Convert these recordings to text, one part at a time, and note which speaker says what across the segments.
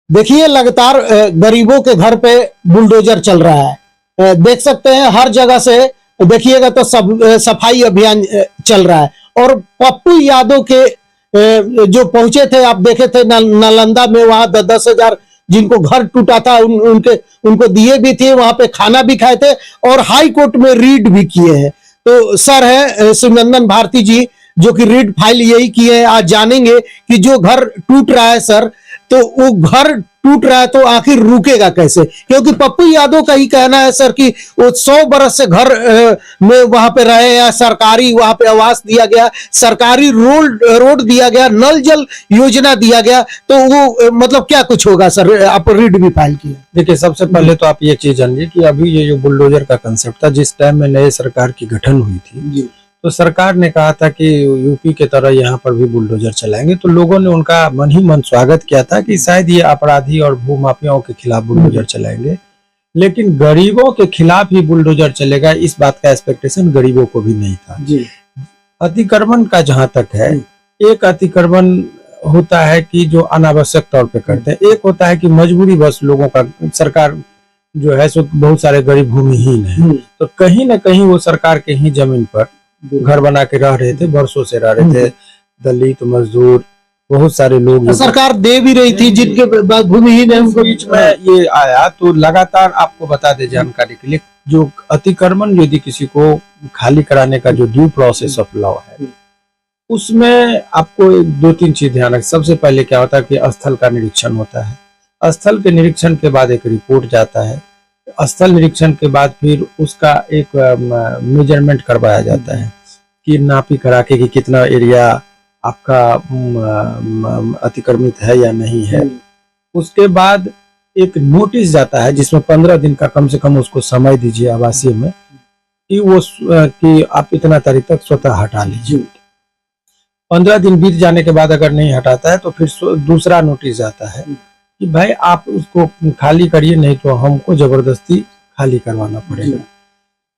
Speaker 1: देखिए लगातार गरीबों के घर पे बुलडोजर चल रहा है। देख सकते हैं हर जगह से देखिएगा तो सब सफाई अभियान चल रहा है। और पप्पू यादव के जो पहुंचे थे, आप देखे थे नालंदा में, वहां 10,000 जिनको घर टूटा था उनको दिए भी थे, वहां पे खाना भी खाए थे और हाई कोर्ट में रीड भी किए हैं। तो सर है शिवनंदन भारती जी जो कि रीड फाइल यही किए हैं। आज जानेंगे कि जो घर टूट रहा है सर, तो वो घर टूट रहा है तो आखिर रुकेगा कैसे, क्योंकि पप्पू यादव का ही कहना है सर कि वो 100 बरस से घर में वहां पे रहे हैं, सरकारी वहां पे आवास दिया गया, सरकारी रोड दिया गया, नल जल योजना दिया गया, तो वो मतलब क्या कुछ होगा सर? आप रीड भी फाइल किया।
Speaker 2: देखिए, सबसे पहले तो आप ये चीज जानिए कि अभी ये जो बुलडोजर का कंसेप्ट था, जिस टाइम में नए सरकार की गठन हुई थी तो सरकार ने कहा था कि यूपी के तरह यहाँ पर भी बुलडोजर चलाएंगे, तो लोगों ने उनका मन ही मन स्वागत किया था कि शायद ये अपराधी और भूमाफियाओं के खिलाफ बुलडोजर चलाएंगे। लेकिन गरीबों के खिलाफ ही बुलडोजर चलेगा, इस बात का एक्सपेक्टेशन गरीबों को भी नहीं था जी। अतिक्रमण का जहां तक है, एक अतिक्रमण होता है कि जो अनावश्यक तौर पे करते हैं, एक होता है कि मजबूरी बस लोगों का, सरकार जो है सो बहुत सारे गरीब भूमिहीन है, तो कहीं ना कहीं वो सरकार के ही जमीन पर घर बना के रह रहे थे, वर्षों से रह रहे थे, दलित मजदूर बहुत सारे लोग,
Speaker 1: सरकार दे भी रही थी जिनके भूमिहीन है उनको।
Speaker 2: बीच में ये आया तो लगातार आपको बता दे जानकारी के लिए, जो अतिक्रमण यदि किसी को खाली कराने का जो ड्यू प्रोसेस ऑफ लॉ है, उसमें आपको 2-3 चीज ध्यान रखें। सबसे पहले क्या होता है कि स्थल का निरीक्षण होता है, स्थल के निरीक्षण के बाद एक रिपोर्ट जाता है, स्थल निरीक्षण के बाद फिर उसका एक मेजरमेंट करवाया जाता है कि नापी करा के कि कितना एरिया आपका अतिक्रमित है या नहीं है। उसके बाद एक नोटिस जाता है जिसमें 15 दिन का कम से कम उसको समय दीजिए आवासीय में कि वो कि आप इतना तारीख तक स्वतः हटा लीजिए। 15 दिन बीत जाने के बाद अगर नहीं हटाता है तो फिर दूसरा नोटिस जाता है कि भाई आप उसको खाली करिए, नहीं तो हमको जबरदस्ती खाली करवाना पड़ेगा।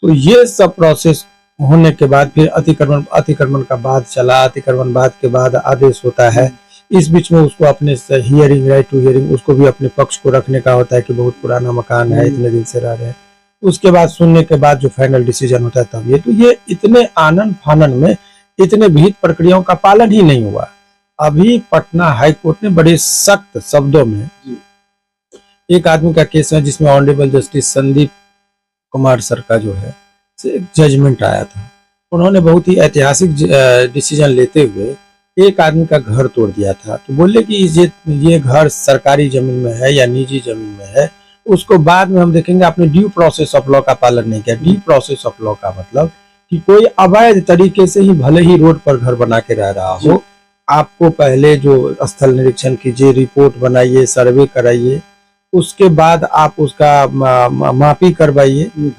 Speaker 2: तो ये सब प्रोसेस होने के बाद फिर अतिक्रमण का बाद चला, अतिक्रमण बाद के बाद आदेश होता है। इस बीच में उसको अपने हियरिंग, राइट टू हियरिंग, उसको भी अपने पक्ष को रखने का होता है कि बहुत पुराना मकान है, इतने दिन से रह रहे हैं। उसके बाद सुनने के बाद जो फाइनल डिसीजन होता है तब ये इतने आनन फानन में इतने विहित प्रक्रियाओं का पालन ही नहीं हुआ। अभी पटना हाई कोर्ट ने बड़े सख्त शब्दों में एक आदमी का केस है जिसमें honourable justice Sandeep Kumar sir का जो है एक जजमेंट आया था। उन्होंने बहुत ही ऐतिहासिक डिसीजन लेते हुए एक आदमी का घर तोड़ दिया था। तो बोले कि ये घर सरकारी जमीन में है या निजी जमीन में है, उसको बाद में हम देखेंगे। आपने ड्यू प्रोसेस ऑफ लॉ का पालन नहीं किया। ड्यू प्रोसेस ऑफ लॉ का मतलब कि कोई अवैध तरीके से ही भले ही रोड पर घर बना के रह रहा हो, आपको पहले जो स्थल निरीक्षण कीजिए, रिपोर्ट बनाइए, सर्वे कराइए, उसके बाद आप उसका मापी करवाइए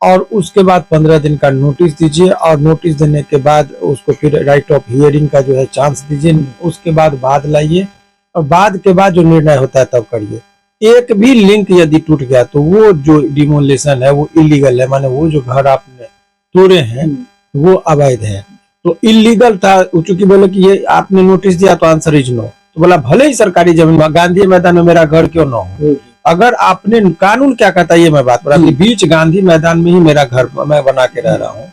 Speaker 2: और उसके बाद 15 दिन का नोटिस दीजिए और नोटिस देने के बाद उसको फिर राइट ऑफ हियरिंग का जो है चांस दीजिए। उसके बाद लाइए और बाद के बाद जो निर्णय होता है तब करिए। एक भी लिंक यदि टूट गया तो वो जो डिमोलिशन है वो इलीगल है, माने वो जो घर आपने तोड़े हैं वो अवैध है। तो इलीगल था, चूंकि बोले कि ये आपने नोटिस दिया तो आंसर इज नो, तो बोला भले ही सरकारी जमीन में गांधी मैदान में मेरा घर क्यों ना हो, अगर आपने, कानून क्या कहता है ये मैं बात बता, बीच गांधी मैदान में ही मेरा घर मैं बना के रह रहा हूँ,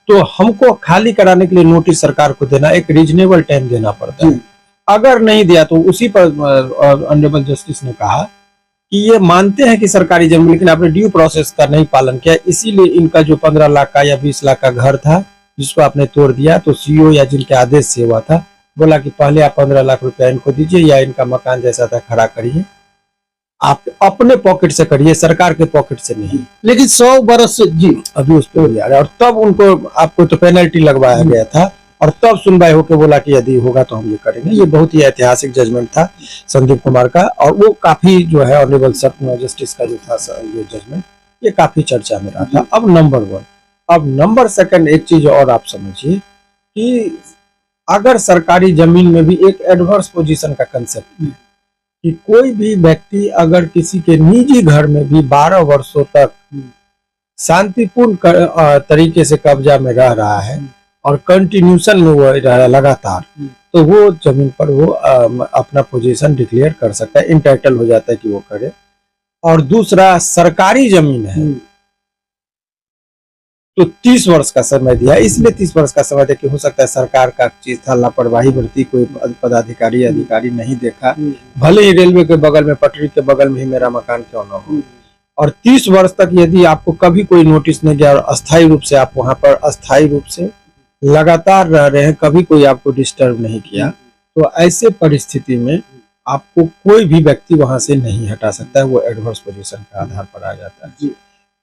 Speaker 2: तो हमको खाली कराने के लिए नोटिस सरकार को देना, एक रीजनेबल टाइम देना पड़ता है। अगर नहीं दिया तो उसी पर ऑनरेबल जस्टिस ने कहा कि ये मानते हैं कि सरकारी जमीन, लेकिन आपने ड्यू प्रोसेस का नहीं पालन किया, इसीलिए इनका जो 15 लाख का या 20 लाख का घर था जिसको आपने तोड़ दिया, तो सीओ या जिनके आदेश से हुआ था बोला कि पहले आप 15 लाख रुपया इनको दीजिए या इनका मकान जैसा था खड़ा करिए, आप अपने पॉकेट से करिए, सरकार के पॉकेट से नहीं।
Speaker 1: लेकिन 100 बरस से जी
Speaker 2: अभी उस पर आ रहा है और तब उनको आपको तो पेनल्टी लगवाया गया था और तब सुनवाई होकर बोला कि यदि होगा तो हम ये करेंगे। ये बहुत ही ऐतिहासिक जजमेंट था संदीप कुमार का और वो काफी जो है ऑनरेबल जस्टिस का जो था ये जजमेंट, ये काफी चर्चा में रहा था। अब नंबर 1, अब नंबर 2 एक चीज और आप समझिए कि अगर सरकारी जमीन में भी एक एडवर्स पोजीशन का कंसेप्ट है कि कोई भी व्यक्ति अगर किसी के निजी घर में भी 12 वर्षों तक शांतिपूर्ण तरीके से कब्जा में रह रहा है और कंटिन्यूशन में वो रहा लगातार, तो वो जमीन पर वो अपना पोजीशन डिक्लेयर कर सकता है, इंटाइटल हो जाता है कि वो करे। और दूसरा, सरकारी जमीन है तो 30 वर्ष का समय दिया, इसलिए 30 वर्ष का समय दिया कि हो सकता है सरकार का चीज था, लापरवाही बरती, कोई पदाधिकारी अधिकारी नहीं देखा, भले ही रेलवे के बगल में, पटरी के बगल में ही मेरा मकान क्यों ना हो। और 30 वर्ष तक यदि आपको कभी कोई नोटिस नहीं गया और अस्थायी रूप से आप वहां पर अस्थायी रूप से लगातार रह रहे हैं, कभी कोई आपको डिस्टर्ब नहीं किया, तो ऐसे परिस्थिति में आपको कोई भी व्यक्ति वहां से नहीं हटा सकता है, वो एडवर्स पोजीशन के आधार पर आ जाता है।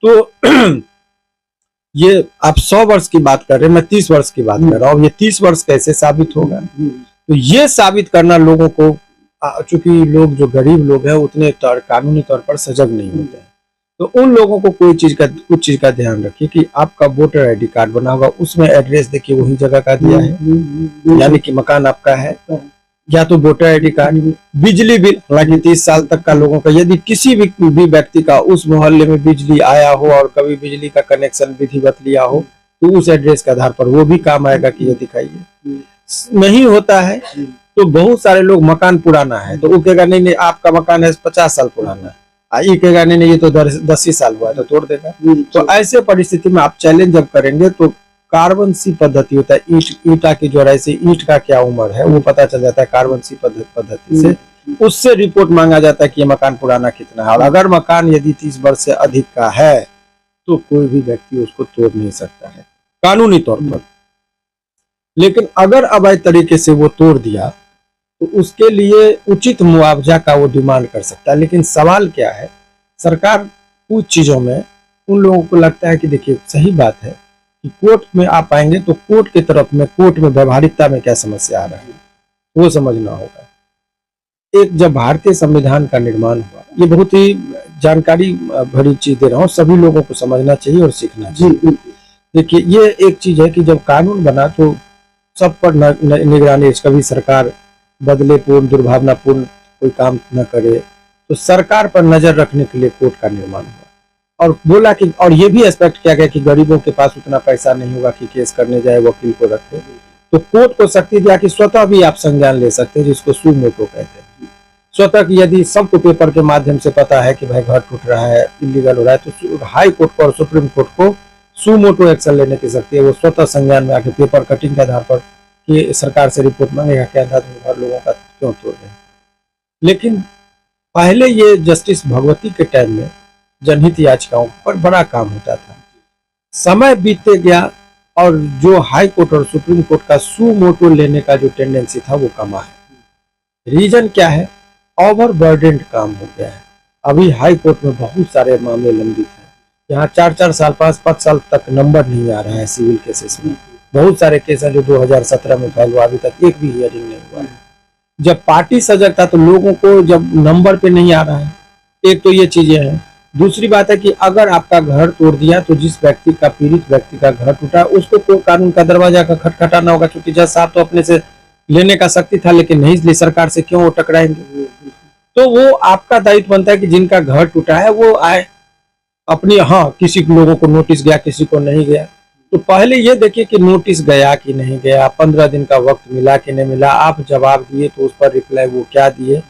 Speaker 2: तो ये आप 100 वर्ष की बात कर रहे हैं, मैं 30 वर्ष की बात कर रहा हूँ। ये 30 वर्ष कैसे साबित होगा? तो ये साबित करना लोगों को, चूंकि लोग जो गरीब लोग हैं उतने कानूनी तौर पर सजग नहीं होते हैं, तो उन लोगों को कुछ चीज का ध्यान रखिए कि आपका वोटर आईडी कार्ड बना होगा, उसमें एड्रेस देखिए वही जगह का दिया है, यानी कि मकान आपका है, या तो वोटर आईडी कार्ड, बिजली बिल, हालांकि 30 साल तक का लोगों का, यदि किसी भी व्यक्ति का उस मोहल्ले में बिजली आया हो और कभी बिजली का कनेक्शन विधिवत लिया हो, तो उस एड्रेस के आधार पर वो भी काम आएगा कि ये दिखाइए। नहीं होता है तो बहुत सारे लोग, मकान पुराना है तो वो कहेगा नहीं नहीं आपका मकान है 50 साल पुराना है, ये कहेगा नहीं नहीं ये तो 10 ही साल हुआ है, तो तोड़ देगा। तो ऐसे परिस्थिति में आप चैलेंज जब करेंगे तो कार्बन सी पद्धति होता है, ईंटा की जोड़ाई से ईंट का क्या उम्र है वो पता चल जाता है कार्बन सी पद्धति से, उससे रिपोर्ट मांगा जाता है कि ये मकान पुराना कितना है, और अगर मकान यदि 30 वर्ष से अधिक का है तो कोई भी व्यक्ति उसको तोड़ नहीं सकता है कानूनी तौर पर। लेकिन अगर अवैध तरीके से वो तोड़ दिया तो उसके लिए उचित मुआवजा का वो डिमांड कर सकता है। लेकिन सवाल क्या है, सरकार कुछ चीजों में उन लोगों को लगता है कि देखिए सही बात है कि कोर्ट में आप आएंगे तो कोर्ट की तरफ में, कोर्ट में व्यवहारिकता में क्या समस्या आ रहा है वो समझना होगा। एक जब भारतीय संविधान का निर्माण हुआ, ये बहुत ही जानकारी भरी चीज दे रहा हूँ, सभी लोगों को समझना चाहिए और सीखना चाहिए। देखिए ये एक चीज है कि जब कानून बना तो सब पर निगरानी, कभी सरकार बदलेपूर्ण दुर्भावनापूर्ण कोई काम न करे, तो सरकार पर नजर रखने के लिए कोर्ट का निर्माण हुआ और बोला कि, और ये भी एक्सपेक्ट किया गया कि गरीबों के पास उतना पैसा नहीं होगा कि केस करने जाए, वकील को रखे, तो कोर्ट को शक्ति दिया कि स्वतः भी आप संज्ञान ले सकते हैं, जिसको सू मोटो कहते हैं। स्वतः की यदि सबको पेपर के माध्यम से पता है कि भाई घर टूट रहा है, इलीगल हो रहा है, तो हाई कोर्ट को और सुप्रीम कोर्ट को सू मोटो एक्शन लेने की शक्ति है। वो स्वतः संज्ञान में आके पेपर कटिंग के आधार पर कि सरकार से रिपोर्ट मांगेगा क्या था तुम घर लोगों का क्यों तोड़ रहे हैं। लेकिन पहले ये जस्टिस भगवती के टाइम में जनहित याचिकाओं पर बड़ा काम होता था, समय बीतते गया और जो हाई कोर्ट और सुप्रीम कोर्ट का सू मोटो लेने का जो टेंडेंसी था वो कमा है। रीजन क्या है, ओवरबर्डेंड काम हो गया है। अभी हाई कोर्ट में बहुत सारे मामले लंबित हैं, यहाँ 4-4 साल 5-5 साल तक नंबर नहीं आ रहा है सिविल केसेस में। बहुत सारे केस हैं जो 2017 में फाइल हुआ, अभी तक एक भी हियरिंग नहीं हुआ है। जब पार्टी सजग था तो लोगों को जब नंबर पे नहीं आ रहा है, एक तो ये चीजें हैं। दूसरी बात है कि अगर आपका घर तोड़ दिया तो जिस व्यक्ति का, पीड़ित व्यक्ति का घर टूटा, उसको कोई कानून का दरवाजा का खटखटाना होगा, क्योंकि जज साहब तो अपने से लेने का शक्ति था लेकिन नहीं, इसलिए सरकार से क्यों वो टकराएंगे। तो वो आपका दायित्व बनता है कि जिनका घर टूटा है वो आए अपनी, हाँ किसी लोगों को नोटिस गया किसी को नहीं गया, तो पहले ये देखिए कि नोटिस गया कि नहीं गया, 15 दिन का वक्त मिला कि नहीं मिला, आप जवाब दिए तो उस पर रिप्लाई वो क्या दिए।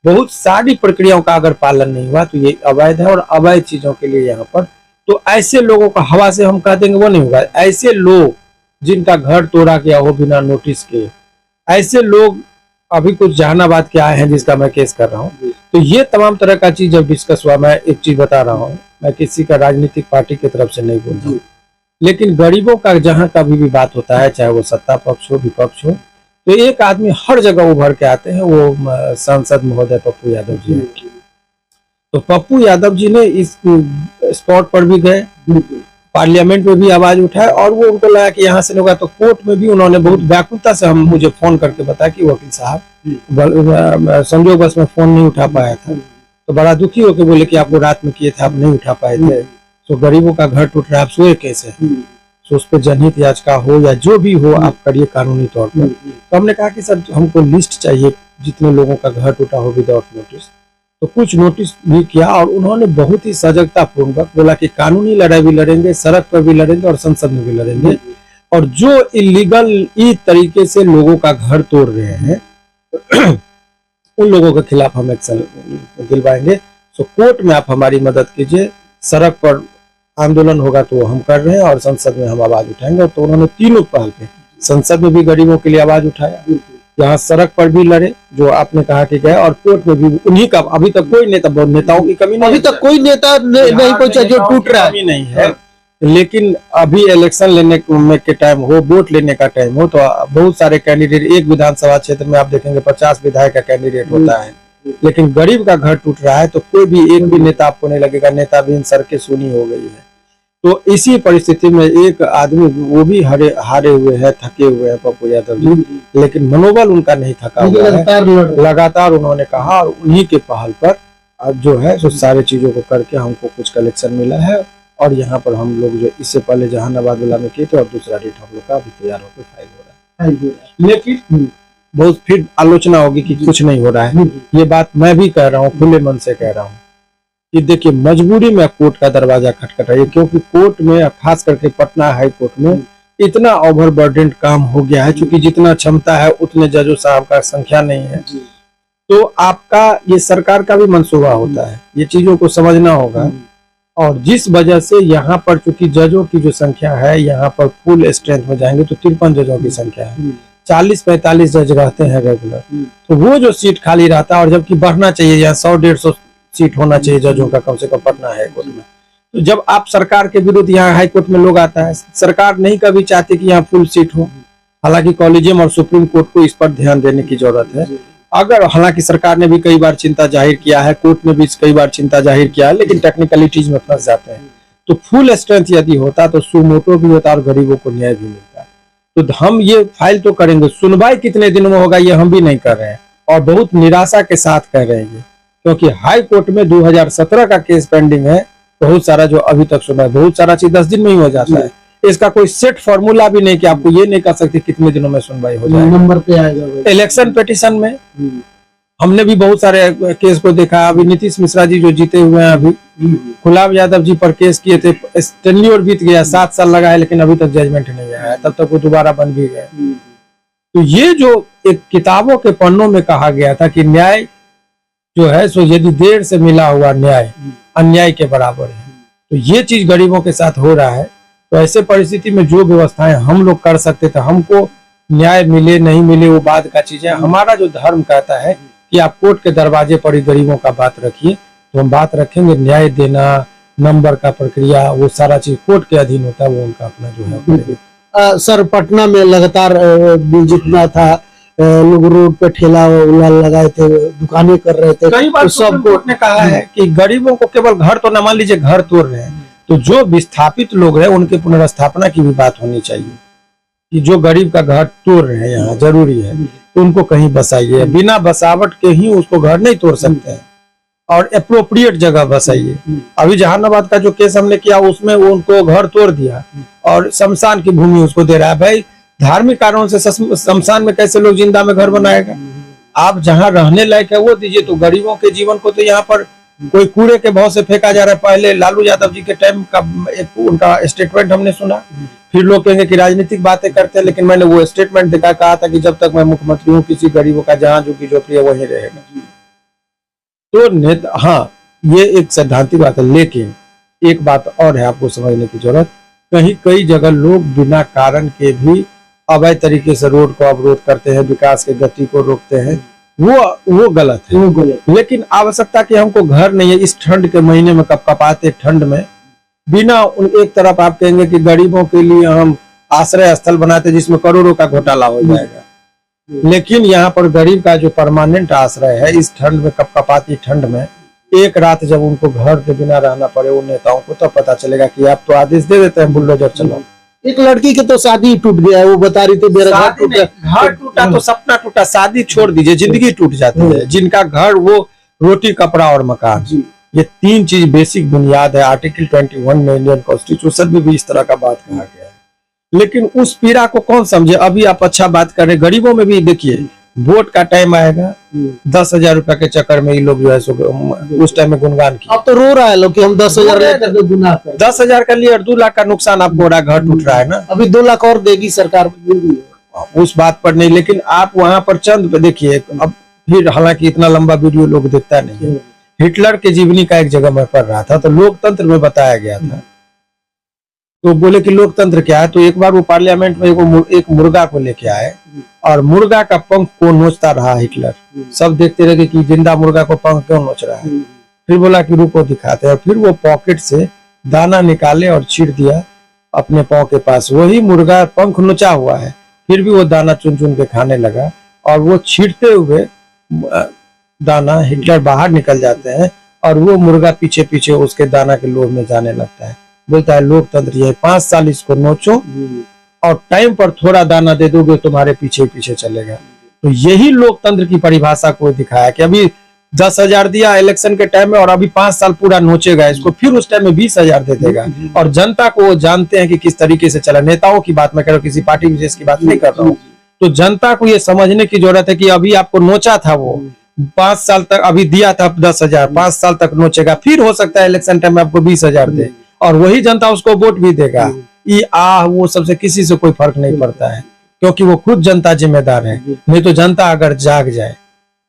Speaker 2: बहुत सारी प्रक्रियाओं का अगर पालन नहीं हुआ तो ये अवैध है, और अवैध चीजों के लिए यहाँ पर, तो ऐसे लोगों का हवा से हम कह देंगे वो नहीं होगा। ऐसे लोग जिनका घर तोड़ा गया हो बिना नोटिस के, ऐसे लोग अभी कुछ जहानाबाद के आए हैं जिसका मैं केस कर रहा हूँ। तो ये तमाम तरह का चीज जब डिस्कस हुआ, मैं एक चीज बता रहा हूँ, मैं किसी का राजनीतिक पार्टी की तरफ से नहीं बोल रहा हूँ, लेकिन गरीबों का जहां कभी भी बात होता है, चाहे वो सत्ता पक्ष हो विपक्ष हो, तो एक आदमी हर जगह उभर के आते हैं, वो सांसद महोदय पप्पू यादव जी हैं। तो पप्पू यादव जी ने इस स्पॉट पर भी गए, पार्लियामेंट में भी आवाज उठाए, और वो उनको लगा कि यहाँ से नहीं होगा, तो कोर्ट में भी उन्होंने बहुत व्याकुलता से मुझे फोन करके बताया कि वकील साहब संजोगवश में फोन नहीं उठा पाया था, तो बड़ा दुखी होकर बोले कि आपको रात में किए थे, आप नहीं उठा पाए थे, तो गरीबों का घर टूट रहा है, आप सोए कैसे, तो उस पर जनहित याचिका हो या जो भी हो आप करिए कानूनी तौर पर। तो हमने कहा कि सर हमको लिस्ट चाहिए जितने लोगों का घर टूटा हो विदाउट नोटिस, तो कुछ नोटिस भी किया, और उन्होंने बहुत ही सजगता पूर्वक बोला कि कानूनी लड़ाई भी लड़ेंगे, सड़क पर भी लड़ेंगे और संसद में भी लड़ेंगे, और जो इलीगल इस तरीके से लोगों का घर तोड़ रहे हैं उन लोगों के खिलाफ हम एक्शन दिलवाएंगे। सो कोर्ट में आप हमारी मदद कीजिए, सड़क पर आंदोलन होगा तो हम कर रहे हैं और संसद में हम आवाज उठाएंगे। तो उन्होंने तीनों पहल पे संसद में भी गरीबों के लिए आवाज उठाया, यहाँ सड़क पर भी लड़े जो आपने कहा कि गए, और कोर्ट में भी उन्हीं का अभी तक कोई नेताओं की कमी नहीं,
Speaker 1: अभी तक कोई नेता नहीं पहुंचा जो टूट रहा है,
Speaker 2: नहीं है। लेकिन अभी इलेक्शन लेने के टाइम हो, वोट लेने का टाइम हो, तो बहुत सारे कैंडिडेट, एक विधानसभा क्षेत्र में आप देखेंगे 50 विधायक का कैंडिडेट होता है, लेकिन गरीब का घर टूट रहा है तो कोई भी एक भी नेता आपको नहीं लगेगा, नेता भी इन सड़कें सूनी हो गई है। तो इसी परिस्थिति में एक आदमी, वो भी हारे हुए हैं, थके हुए हैं पप्पू यादव जी, लेकिन मनोबल उनका नहीं थका हुआ है, लगातार उन्होंने कहा, और उन्हीं के पहल पर अब जो है सो सारे चीजों को करके हमको कुछ कलेक्शन मिला है। और यहाँ पर हम लोग जो इससे पहले जहानाबाद जिला में किए थे, और दूसरा रेट हम लोग का अभी तैयार होकर फाइल हो रहा है। लेकिन बहुत फिर आलोचना होगी कि कुछ नहीं हो रहा है। ये बात मैं भी कह रहा हूँ, खुले मन से कह रहा हूँ कि देखिए मजबूरी में कोर्ट का दरवाजा खटखटाइए, क्योंकि कोर्ट में, खास करके पटना हाई कोर्ट में इतना ओवरबर्डन काम हो गया है, क्योंकि जितना क्षमता है उतने जजों साहब का संख्या नहीं है। तो आपका, ये सरकार का भी मंसूबा होता है, ये चीजों को समझना होगा। और जिस वजह से यहाँ पर चूंकि जजों की जो संख्या है, यहाँ पर फुल स्ट्रेंथ में जाएंगे तो 53 जजों की संख्या है, 40-45 जज रहते हैं रेगुलर, तो वो जो सीट खाली रहता है, और जबकि बढ़ना चाहिए, यहाँ 100-150 सीट होना चाहिए जजों का कम से कम पटना हाई कोर्ट में। तो जब आप सरकार के विरुद्ध यहाँ हाई कोर्ट में लोग आता है, सरकार नहीं कभी चाहती कि यहाँ फुल सीट हो, हालांकि कॉलेजियम और सुप्रीम कोर्ट को इस पर ध्यान देने की जरूरत है। अगर, हालांकि सरकार ने भी कई बार चिंता जाहिर किया है, कोर्ट ने भी कई बार चिंता जाहिर किया है, लेकिन टेक्निकलिटीज में फंस जाते हैं। तो फुल स्ट्रेंथ यदि होता तो सुमोटो भी होता और गरीबों को न्याय भी मिलता। तो हम ये फाइल तो करेंगे, सुनवाई कितने दिनों में होगा ये हम भी नहीं कर रहे हैं, और बहुत निराशा के साथ कह रहे हैं, क्योंकि हाई कोर्ट में 2017 का केस पेंडिंग है, बहुत सारा जो अभी तक सुना है, बहुत सारा चीज 10 दिन में ही हो जाता है। इसका कोई सेट फॉर्मूला भी नहीं कि आपको ये नहीं कर सकते कितने दिनों में सुनवाई हो जाए,
Speaker 1: नंबर पे आएगा।
Speaker 2: इलेक्शन पिटीशन में हमने भी बहुत सारे केस को देखा। अभी नीतीश मिश्रा जी जो जीते हुए हैं, अभी गुलाब यादव जी पर केस किए थे, टेन्योर बीत गया, 7 साल लगा है, लेकिन अभी तक जजमेंट नहीं आया, तब तक वो दोबारा बन भी गए। तो ये जो एक किताबों के पन्नों में कहा गया था कि न्याय जो है सो यदि देर से मिला हुआ न्याय अन्याय के बराबर है, तो ये चीज गरीबों के साथ हो रहा है। तो ऐसे परिस्थिति में जो व्यवस्थाएं हम लोग कर सकते थे, हमको न्याय मिले नहीं मिले वो बाद का चीज है। हमारा जो धर्म कहता है कि आप कोर्ट के दरवाजे पर ही गरीबों का बात रखिए, तो हम बात रखेंगे। न्याय देना, नंबर का प्रक्रिया, वो सारा चीज कोर्ट के अधीन होता है, वो उनका अपना जो है।
Speaker 1: सर, पटना में लगातार जितना था, लोग रोड पे ठेला उला लगाए थे, दुकानें कर रहे थे,
Speaker 2: कई बार सुप्रीम कोर्ट ने कहा है कि गरीबों को केवल घर तो न, मान लीजिए घर तोड़ रहे हैं, तो जो विस्थापित लोग हैं उनके पुनर्स्थापना की भी बात होनी चाहिए, कि जो गरीब का घर तोड़ रहे हैं यहाँ जरूरी है तो उनको कहीं बसाइए, बिना बसावट के ही उसको घर नहीं तोड़ सकते हैं, और एप्रोप्रिएट जगह बसाइए। अभी जहानाबाद का जो केस हमने किया उसमें वो उनको घर तोड़ दिया और शमशान की भूमि उसको दे रहा है। भाई धार्मिक कारणों से शमशान में कैसे लोग जिंदा में घर बनाएगा? आप जहाँ रहने लायक है वो दीजिए। तो गरीबों के जीवन को तो यहाँ पर कोई कूड़े के भाव से फेंका जा रहा है। पहले लालू यादव जी के टाइम का एक उनका स्टेटमेंट हमने सुना, फिर लोग कहेंगे कि राजनीतिक बातें करते हैं, लेकिन मैंने वो स्टेटमेंट देखा, कहा था कि जब तक मैं मुख्यमंत्री हूँ किसी गरीबों का जहाँ झुग्गी झोपड़ी है वहीं रहेगा। तो नेता, हाँ ये एक सैद्धांतिक बात है, लेकिन एक बात और है आपको समझने की जरूरत, कहीं कई जगह लोग बिना कारण के भी अवैध तरीके से रोड को अवरोध करते हैं, विकास की गति को रोकते हैं, वो गलत है। वो गलत। लेकिन आवश्यकता कि हमको घर नहीं है, इस ठंड के महीने में कपकपाते ठंड में बिना एक तरफ आप कहेंगे कि गरीबों के लिए हम आश्रय स्थल बनाते जिसमें करोड़ों का घोटाला हो जाएगा, लेकिन यहाँ पर गरीब का जो परमानेंट आश्रय है, इस ठंड में कपकपाती ठंड में एक रात जब उनको घर के बिना रहना पड़े उन नेताओं को, तब पता चलेगा कि आप तो आदेश दे देते हैं बुलडोजर चलाओ।
Speaker 1: एक लड़की के तो शादी टूट गया है, वो बता रही थी मेरा घर टूटा।
Speaker 2: घर टूटा तो सपना टूटा, शादी छोड़ दीजिए, जिंदगी टूट जाती है। जिनका घर, वो रोटी कपड़ा और मकान, ये 3 चीज बेसिक बुनियाद है। आर्टिकल 21 में इंडियन कॉन्स्टिट्यूशन में भी इस तरह का बात कहा गया है, लेकिन उस पीड़ा को कौन समझे। अभी आप अच्छा बात कर रहे, गरीबों में भी देखिए, वोट का टाइम आएगा, 10,000 रुपया के चक्कर में ये लोग जो है सो उस टाइम में गुणगान किया।
Speaker 1: अब तो रो रहा है लोग कि हम 10,000 लेकर के गुनाह कर
Speaker 2: 10,000 का लिए 2 लाख का नुकसान आपको हो रहा है, घर टूट रहा है ना।
Speaker 1: अभी 2 लाख और देगी सरकार,
Speaker 2: उस बात पर नहीं, लेकिन आप वहां पर चंद पे देखिए। अब फिर हालांकि इतना लंबा वीडियो लोग देखता नहीं है। हिटलर के जीवनी का एक जगह मैं पढ़ रहा था, तो लोकतंत्र में बताया गया था। तो बोले कि लोकतंत्र क्या है, तो एक बार वो पार्लियामेंट में एक मुर्गा को लेके आए और मुर्गा का पंख को नोचता रहा हिटलर। सब देखते रहे कि जिंदा मुर्गा को पंख क्यों नोच रहा है। फिर बोला कि रुको दिखाते हैं, और फिर वो पॉकेट से दाना निकाले और छीट दिया अपने पाँव के पास। वही मुर्गा पंख नोचा हुआ है, फिर भी वो दाना चुन चुन के खाने लगा, और वो छीटते हुए दाना हिटलर बाहर निकल जाते हैं और वो मुर्गा पीछे पीछे उसके दाना के लोभ में जाने लगता है। बोलता है लोकतंत्र ये 5 साल इसको नोचो और टाइम पर थोड़ा दाना दे दोगे, तुम्हारे पीछे पीछे चलेगा। तो यही लोकतंत्र की परिभाषा को दिखाया कि अभी 10,000 दिया इलेक्शन के टाइम में, और अभी 5 साल पूरा नोचेगा इसको, फिर उस टाइम में 20,000 दे देगा। और जनता को वो जानते हैं कि किस तरीके से चला। नेताओं की बात मैं कह रहा हूँ, किसी पार्टी विशेष की बात नहीं कर रहा हूँ। तो जनता को ये समझने की जरूरत है कि अभी आपको नोचा था, वो 5 साल तक अभी दिया था 10,000, 5 साल तक नोचेगा, फिर हो सकता है इलेक्शन टाइम में आपको 20,000 दे, और वही जनता उसको वोट भी देगा। वो सबसे किसी से कोई फर्क नहीं पड़ता है, क्योंकि वो खुद जनता जिम्मेदार है। नहीं तो जनता अगर जाग जाए,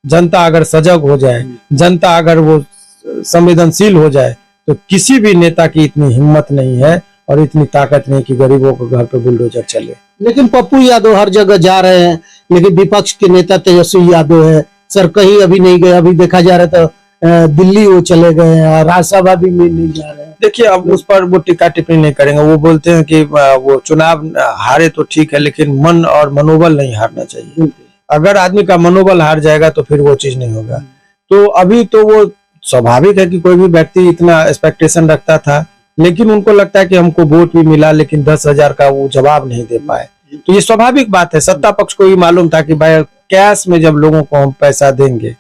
Speaker 2: जनता अगर सजग हो जाए, जनता अगर वो संवेदनशील हो जाए, तो किसी भी नेता की इतनी हिम्मत नहीं है और इतनी ताकत नहीं कि गरीबों को घर पे बुलडोजर चले।
Speaker 1: लेकिन पप्पू यादव हर जगह जा रहे हैं, लेकिन विपक्ष के नेता तेजस्वी यादव है सर, कहीं अभी नहीं गए। अभी देखा जा रहा था दिल्ली वो चले गए हैं, राज्यसभा भी में नहीं जा रहे हैं।
Speaker 2: देखिए, अब उस पर वो टिक्का टिप्पणी नहीं करेंगे। वो बोलते हैं कि वो चुनाव हारे तो ठीक है, लेकिन मन और मनोबल नहीं हारना चाहिए। अगर आदमी का मनोबल हार जाएगा तो फिर वो चीज नहीं होगा। तो अभी तो वो स्वाभाविक है कि कोई भी व्यक्ति इतना एक्सपेक्टेशन रखता था, लेकिन उनको लगता है कि हमको वोट भी मिला, लेकिन 10,000 का वो जवाब नहीं दे पाए। तो ये स्वाभाविक बात है। सत्ता पक्ष को भी मालूम था कि भाई कैश में जब लोगों को हम पैसा देंगे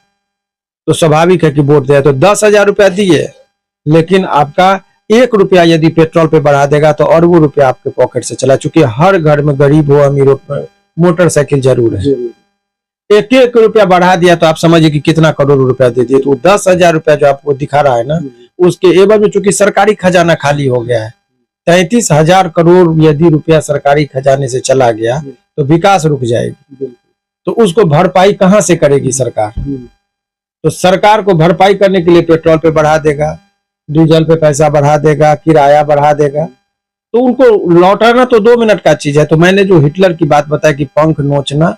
Speaker 2: तो स्वाभाविक है कि वोट दे। तो 10,000 रुपया दिए, लेकिन आपका 1 रुपया यदि पेट्रोल पे बढ़ा देगा तो अरबों रुपया आपके पॉकेट से चला। चूंकि हर घर में गरीब हो अमीर हो मोटरसाइकिल जरूर है। 1-1 रुपया बढ़ा दिया तो आप समझिए कि कितना करोड़ रुपया दे दिए। तो 10,000 रुपया जो आपको दिखा रहा है ना, उसके एवज में चूंकि सरकारी खजाना खाली हो गया है, 33,000 करोड़ यदि रुपया सरकारी खजाने से चला गया तो विकास रुक जाएगी। तो उसको भरपाई कहां से करेगी सरकार? तो सरकार को भरपाई करने के लिए पेट्रोल पे बढ़ा देगा, डीजल पे पैसा बढ़ा देगा, किराया बढ़ा देगा। तो उनको लौटाना तो 2 मिनट का चीज है। तो मैंने जो हिटलर की बात बताया कि पंख नोचना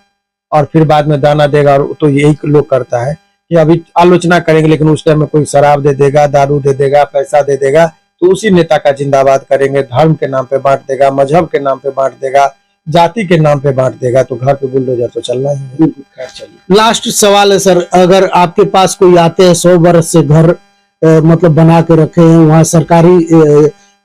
Speaker 2: और फिर बाद में दाना देगा, और तो यही लोग करता है कि अभी आलोचना करेंगे, लेकिन उस टाइम में कोई शराब दे देगा, दारू दे देगा, पैसा दे देगा, तो उसी नेता का जिंदाबाद करेंगे। धर्म के नाम पे बांट देगा, मजहब के नाम पे बांट देगा, जाति के नाम पे बांट देगा, तो घर पे बुलडोजर तो चलना ही है। खैर चलिए,
Speaker 1: लास्ट सवाल है सर, अगर आपके पास कोई आते हैं 100 वर्ष से घर मतलब बना के रखे हैं, वहाँ सरकारी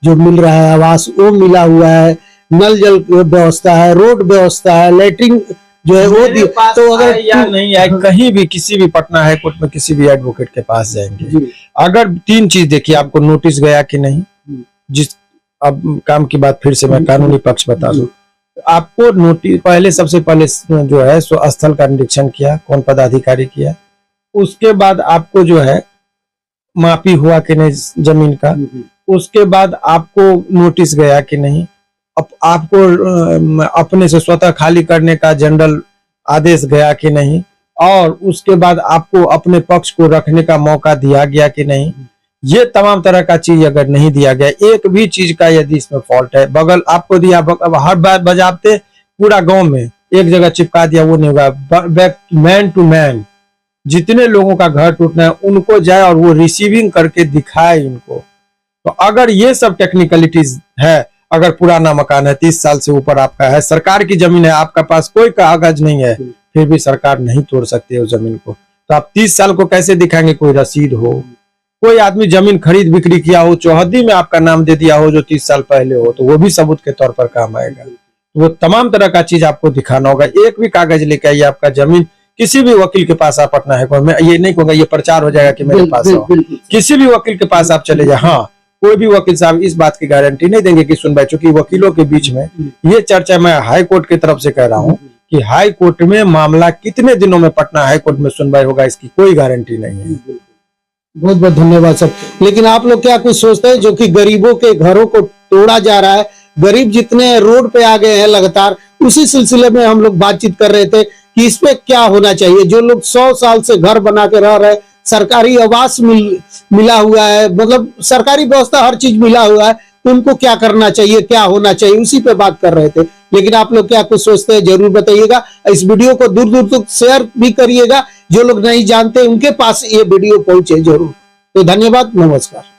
Speaker 1: जो मिल रहा है आवास वो मिला हुआ है, नल जल व्यवस्था है, रोड व्यवस्था है, लेटरिन जो है वो तो अगर
Speaker 2: या नहीं आए, कहीं भी किसी भी पटना हाई कोर्ट में किसी भी एडवोकेट के पास जाएंगे, अगर 3 चीज देखिए, आपको नोटिस गया कि नहीं, जिस अब काम की बात फिर से मैं कानूनी पक्ष बता दूं, आपको नोटिस पहले सबसे पहले जो है सो स्थल का निरीक्षण किया, कौन पदाधिकारी किया, उसके बाद आपको जो है मापी हुआ कि नहीं जमीन का, उसके बाद आपको नोटिस गया कि नहीं, आपको अपने से स्वतः खाली करने का जनरल आदेश गया कि नहीं, और उसके बाद आपको अपने पक्ष को रखने का मौका दिया गया कि नहीं। ये तमाम तरह का चीज अगर नहीं दिया गया, एक भी चीज का यदि इसमें फॉल्ट है, बगल आपको दिया, हर बार बजाते पूरा गांव में एक जगह चिपका दिया, वो नहीं होगा। मैन टू मैन जितने लोगों का घर टूटना है उनको जाए और वो रिसीविंग करके दिखाए इनको। तो अगर ये सब टेक्निकलिटीज है, अगर पुराना मकान है, 30 साल से ऊपर आपका है, सरकार की जमीन है, आपका पास कोई कागज नहीं है, फिर भी सरकार नहीं तोड़ सकती है उस जमीन को। तो आप 30 साल को कैसे दिखाएंगे? कोई रसीद हो, कोई आदमी जमीन खरीद बिक्री किया हो, चौहद्दी में आपका नाम दे दिया हो जो 30 साल पहले हो, तो वो भी सबूत के तौर पर काम आएगा। तो वो तमाम तरह का चीज आपको दिखाना होगा। एक भी कागज लेके आइए, आपका जमीन किसी भी वकील के पास आप पटना है, मैं ये नहीं कहूंगा ये प्रचार हो जाएगा कि मेरे पास हो, किसी भी वकील के पास आप चले जाए। हाँ, कोई भी वकील साहब इस बात की गारंटी नहीं देंगे कि सुनवाई, चूंकि वकीलों के बीच में ये चर्चा मैं हाई कोर्ट की तरफ से कह रहा हूँ कि हाई कोर्ट में मामला कितने दिनों में पटना हाई कोर्ट में सुनवाई होगा इसकी कोई गारंटी नहीं है।
Speaker 1: बहुत बहुत धन्यवाद सर। लेकिन आप लोग क्या कुछ सोचते हैं जो कि गरीबों के घरों को तोड़ा जा रहा है, गरीब जितने रोड पे आ गए हैं लगातार, उसी सिलसिले में हम लोग बातचीत कर रहे थे कि इस पे क्या होना चाहिए। जो लोग 100 साल से घर बना के रह रहे, सरकारी आवास मिला हुआ है, मतलब सरकारी व्यवस्था हर चीज मिला हुआ है, तो उनको क्या करना चाहिए, क्या होना चाहिए, उसी पे बात कर रहे थे। लेकिन आप लोग क्या कुछ सोचते हैं जरूर बताइएगा। इस वीडियो को दूर दूर तक शेयर भी करिएगा, जो लोग नहीं जानते उनके पास ये वीडियो पहुंचे जरूर। तो धन्यवाद, नमस्कार।